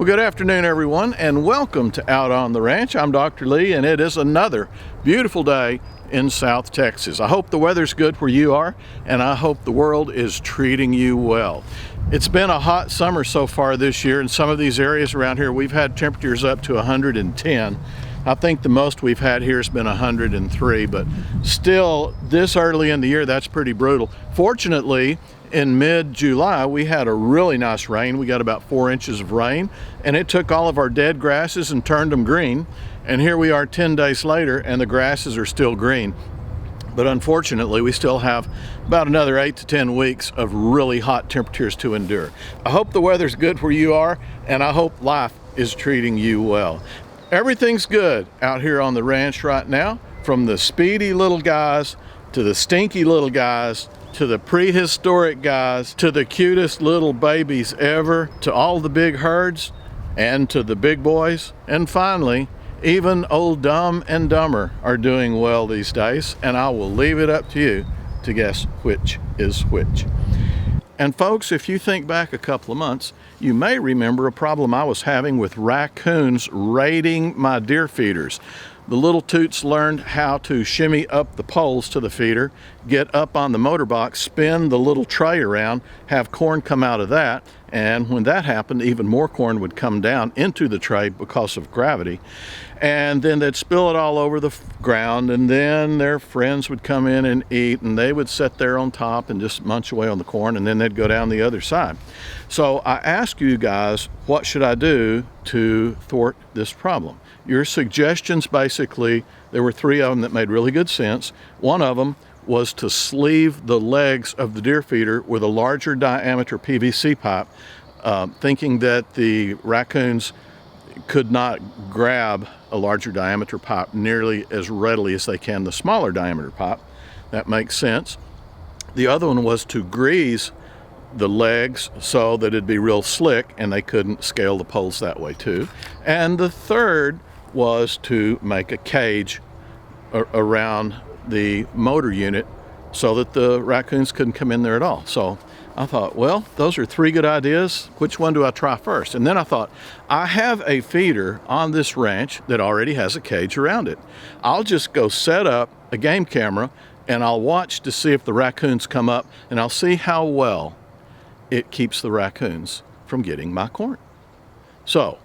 Good afternoon, everyone, and welcome to Out on the Ranch. I'm Dr. Lee, and it is another beautiful day in South Texas. I hope the weather's good where you are, and I hope the world is treating you well. It's been a hot summer so far this year. In some of these areas around here, we've had temperatures up to 110. I think the most we've had here has been 103, but still, this early in the year, that's pretty brutal. Fortunately, in mid-July, we had a really nice rain. We got about 4 inches of rain, and it took all of our dead grasses and turned them green. And here we are 10 days later, and the grasses are still green. But unfortunately, we still have about another 8 to 10 weeks of really hot temperatures to endure. I hope the weather's good where you are, and I hope life is treating you well. Everything's good out here on the ranch right now, from the speedy little guys to the stinky little guys to the prehistoric guys, to the cutest little babies ever, to all the big herds, and to the big boys. And finally, even old Dumb and Dumber are doing well these days, and I will leave it up to you to guess which is which. And folks, if you think back a couple of months, you may remember a problem I was having with raccoons raiding my deer feeders. The little toots learned how to shimmy up the poles to the feeder, get up on the motor box, spin the little tray around, have corn come out of that, and when that happened, even more corn would come down into the tray because of gravity. And then they'd spill it all over the ground, and then their friends would come in and eat, and they would sit there on top and just munch away on the corn, and then they'd go down the other side. So I ask you guys, what should I do to thwart this problem? Your suggestions, basically, there were 3 of them that made really good sense. One of them was to sleeve the legs of the deer feeder with a larger diameter PVC pipe, thinking that the raccoons could not grab a larger diameter pipe nearly as readily as they can the smaller diameter pipe. That makes sense. The other one was to grease the legs so that it'd be real slick and they couldn't scale the poles that way too. And the third was to make a cage around the motor unit so that the raccoons couldn't come in there at all. So I thought, well, those are 3 good ideas. Which one do I try first? And then I thought, I have a feeder on this ranch that already has a cage around it. I'll just go set up a game camera and I'll watch to see if the raccoons come up, and I'll see how well it keeps the raccoons from getting my corn. So,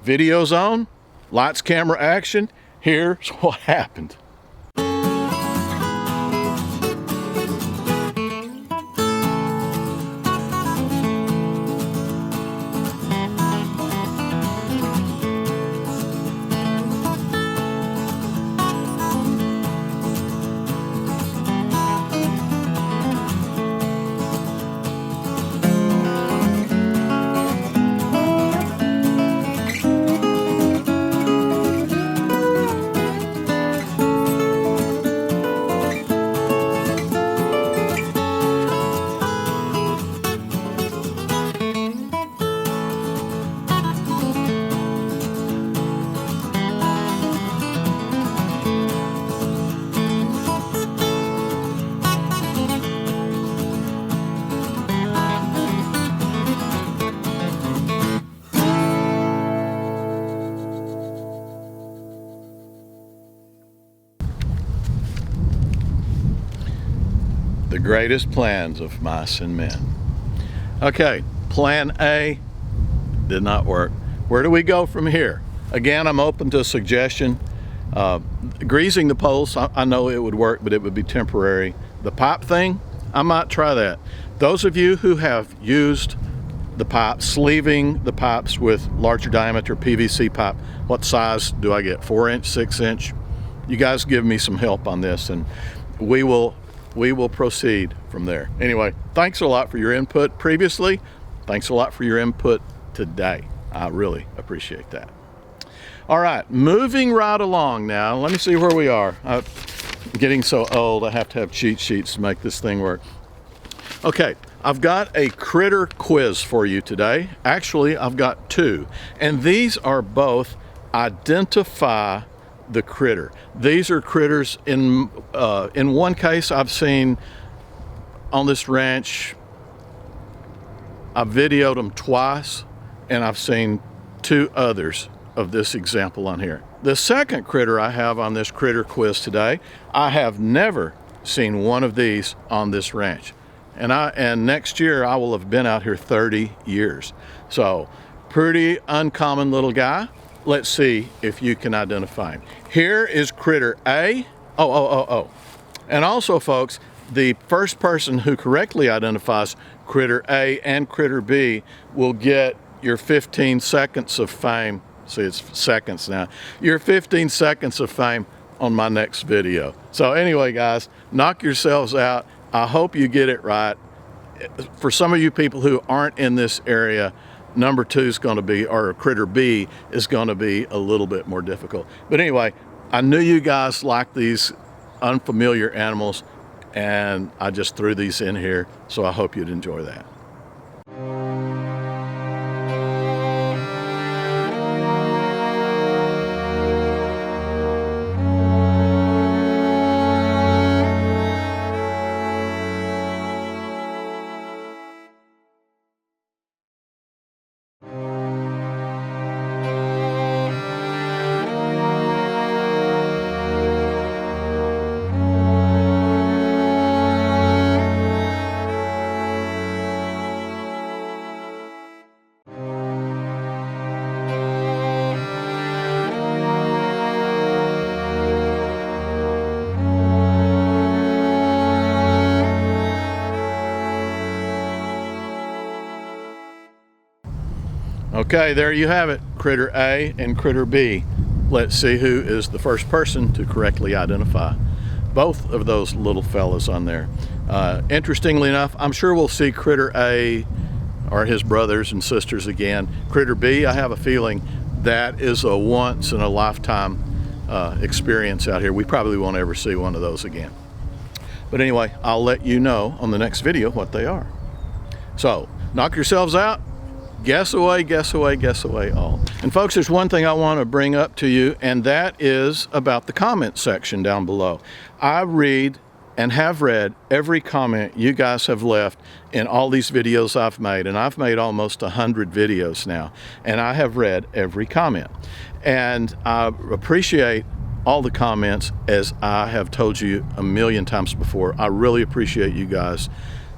video's on, lights, camera, action. Here's what happened. The greatest plans of mice and men. Okay, plan A did not work. Where do we go from here? Again, I'm open to a suggestion. Greasing the poles, I know it would work, but it would be temporary. The pipe thing, I might try that. Those of you who have used the pipe, sleeving the pipes with larger diameter PVC pipe, what size do I get? 4 inch, 6 inch? You guys give me some help on this, and we will proceed from there. Anyway, thanks a lot for your input previously. Thanks a lot for your input today. I really appreciate that. All right, moving right along now. Let me see where we are. I'm getting so old, I have to have cheat sheets to make this thing work. Okay, I've got a critter quiz for you today. Actually, I've got 2, and these are both identify the critter. These are critters. In one case I've seen on this ranch, I've videoed them twice, and I've seen two others of this example on here. The second critter I have on this critter quiz today, I have never seen one of these on this ranch. And next year I will have been out here 30 years. So pretty uncommon little guy. Let's see if you can identify him. Here is critter A. And also, folks, the first person who correctly identifies critter A and critter B will get your 15 seconds of fame. See, it's seconds now. Your 15 seconds of fame on my next video. So anyway, guys, knock yourselves out. I hope you get it right. For some of you people who aren't in this area, number 2 is going to be, or critter B is going to be a little bit more difficult. But anyway, I knew you guys like these unfamiliar animals, and I just threw these in here, so I hope you'd enjoy that. Okay, there you have it, critter A and critter B. Let's see who is the first person to correctly identify both of those little fellas on there. Interestingly enough, I'm sure we'll see critter A or his brothers and sisters again. Critter B, I have a feeling that is a once in a lifetime experience out here. We probably won't ever see one of those again. But anyway, I'll let you know on the next video what they are. So, knock yourselves out. Guess away, guess away, guess away all. And folks, there's one thing I want to bring up to you, and that is about the comment section down below. I read and have read every comment you guys have left in all these videos I've made, and I've made almost 100 videos now, and I have read every comment. And I appreciate all the comments, as I have told you a million times before. I really appreciate you guys.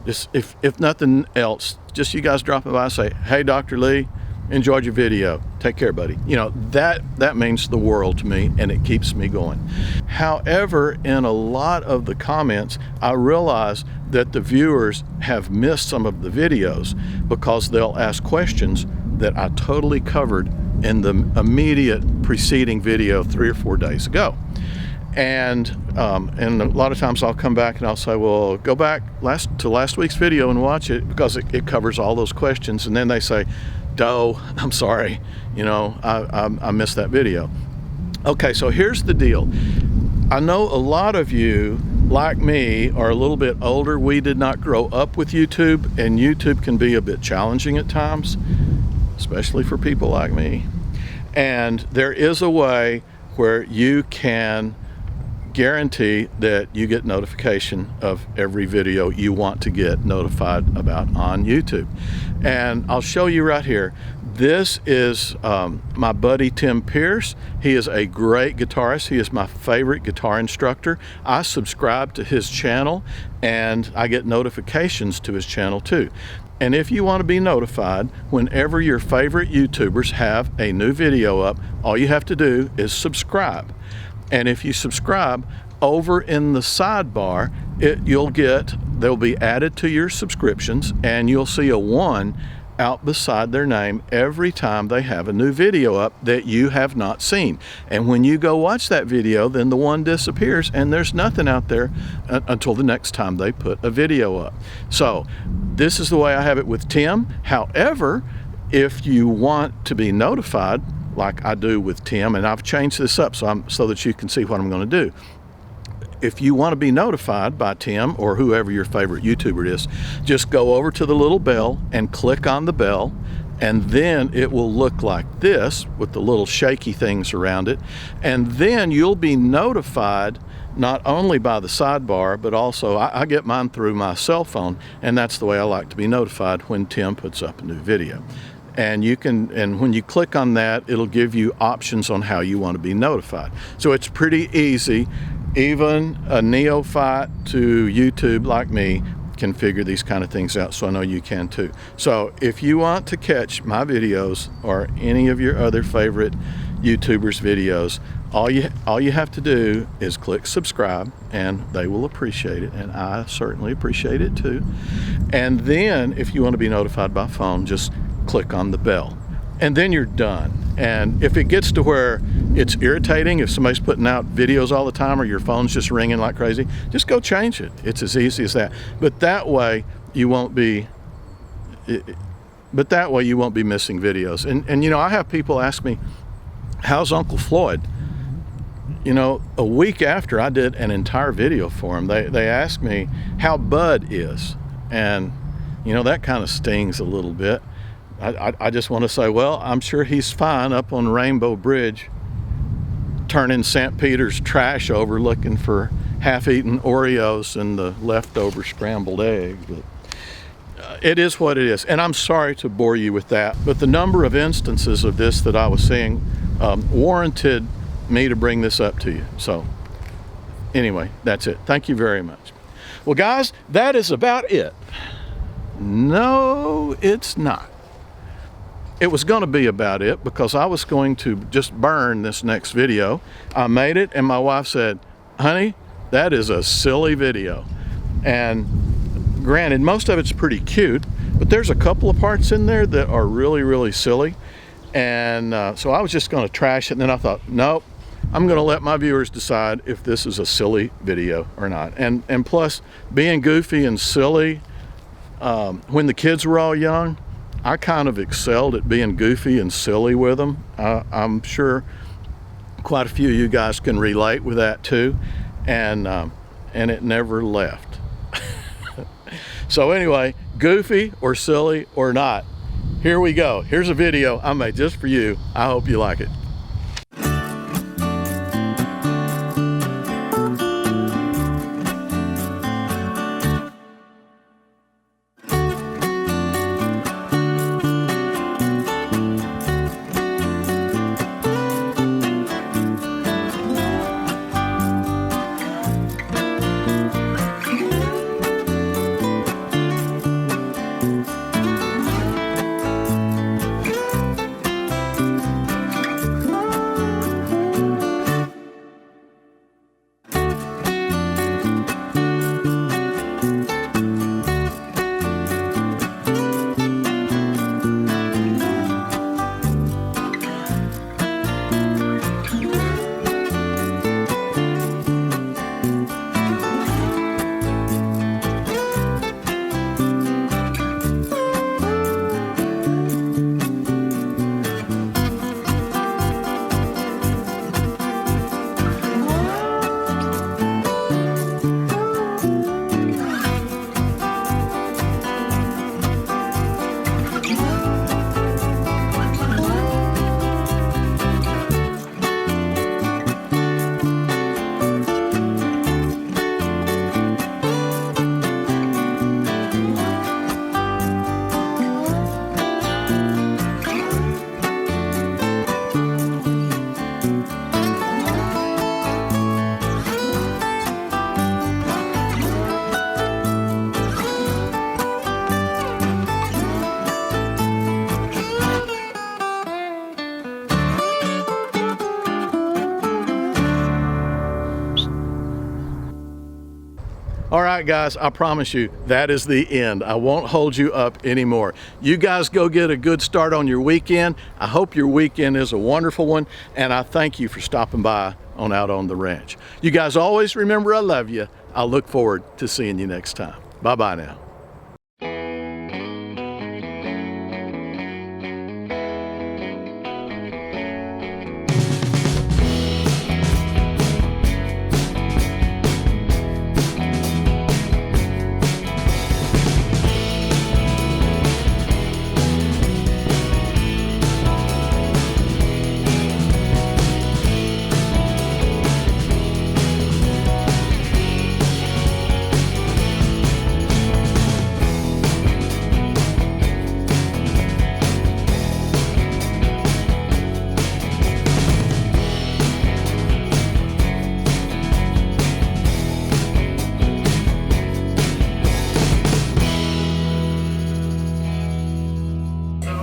Just if nothing else, just you guys dropping by and say, hey, Dr. Lee, enjoyed your video. Take care, buddy. You know, that means the world to me, and it keeps me going. However, in a lot of the comments, I realize that the viewers have missed some of the videos because they'll ask questions that I totally covered in the immediate preceding video 3 or 4 days ago. And a lot of times I'll come back and I'll say, well, go back to last week's video and watch it, because it covers all those questions. And then they say, Doe, I'm sorry, you know, I missed that video. Okay, so here's the deal. I know a lot of you, like me, are a little bit older. We did not grow up with YouTube, and YouTube can be a bit challenging at times, especially for people like me. And there is a way where you can guarantee that you get notification of every video you want to get notified about on YouTube. And I'll show you right here. This is my buddy Tim Pierce. He is a great guitarist. He is my favorite guitar instructor. I subscribe to his channel, and I get notifications to his channel too. And if you want to be notified whenever your favorite YouTubers have a new video up, all you have to do is subscribe. And if you subscribe, over in the sidebar, they'll be added to your subscriptions, and you'll see a 1 out beside their name every time they have a new video up that you have not seen. And when you go watch that video, then the 1 disappears, and there's nothing out there until the next time they put a video up. So this is the way I have it with Tim. However, if you want to be notified, like I do with Tim, and I've changed this up so that you can see what I'm going to do. If you want to be notified by Tim or whoever your favorite YouTuber is, just go over to the little bell and click on the bell, and then it will look like this with the little shaky things around it. And then you'll be notified not only by the sidebar, but also I get mine through my cell phone, and that's the way I like to be notified when Tim puts up a new video. And you can, and when you click on that, it'll give you options on how you want to be notified. So it's pretty easy. Even a neophyte to YouTube like me can figure these kind of things out, so I know you can too. So if you want to catch my videos or any of your other favorite YouTubers' videos, all you have to do is click subscribe, and they will appreciate it, and I certainly appreciate it too. And then if you want to be notified by phone, just click on the bell, and then you're done. And if it gets to where it's irritating, if somebody's putting out videos all the time or your phone's just ringing like crazy, just go change it. It's as easy as that. But that way you won't be missing videos. And you know, I have people ask me, how's Uncle Floyd? You know, a week after I did an entire video for him, they asked me how Bud is. And you know, that kind of stings a little bit. I just want to say, well, I'm sure he's fine up on Rainbow Bridge, turning St. Peter's trash over, looking for half-eaten Oreos and the leftover scrambled egg. But it is what it is. And I'm sorry to bore you with that, but the number of instances of this that I was seeing warranted me to bring this up to you. So anyway, that's it. Thank you very much. Well, guys, that is about it. No, it's not. It was going to be about it because I was going to just burn this next video. I made it, and my wife said, honey, that is a silly video. And granted, most of it's pretty cute, but there's a couple of parts in there that are really, really silly. And so I was just going to trash it, and then I thought, nope, I'm going to let my viewers decide if this is a silly video or not. And plus, being goofy and silly, when the kids were all young, I kind of excelled at being goofy and silly with them. I'm sure quite a few of you guys can relate with that too, and it never left. So anyway, goofy or silly or not, here we go. Here's a video I made just for you. I hope you like it. All right, guys, I promise you that is the end. I won't hold you up anymore. You guys go get a good start on your weekend. I hope your weekend is a wonderful one, and I thank you for stopping by on Out on the Ranch. You guys always remember I love you. I look forward to seeing you next time. Bye-bye now.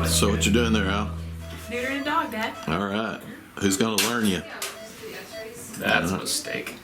So what you doing there, Al? Neutering a dog, Dad. All right. Who's gonna learn you? That's a mistake.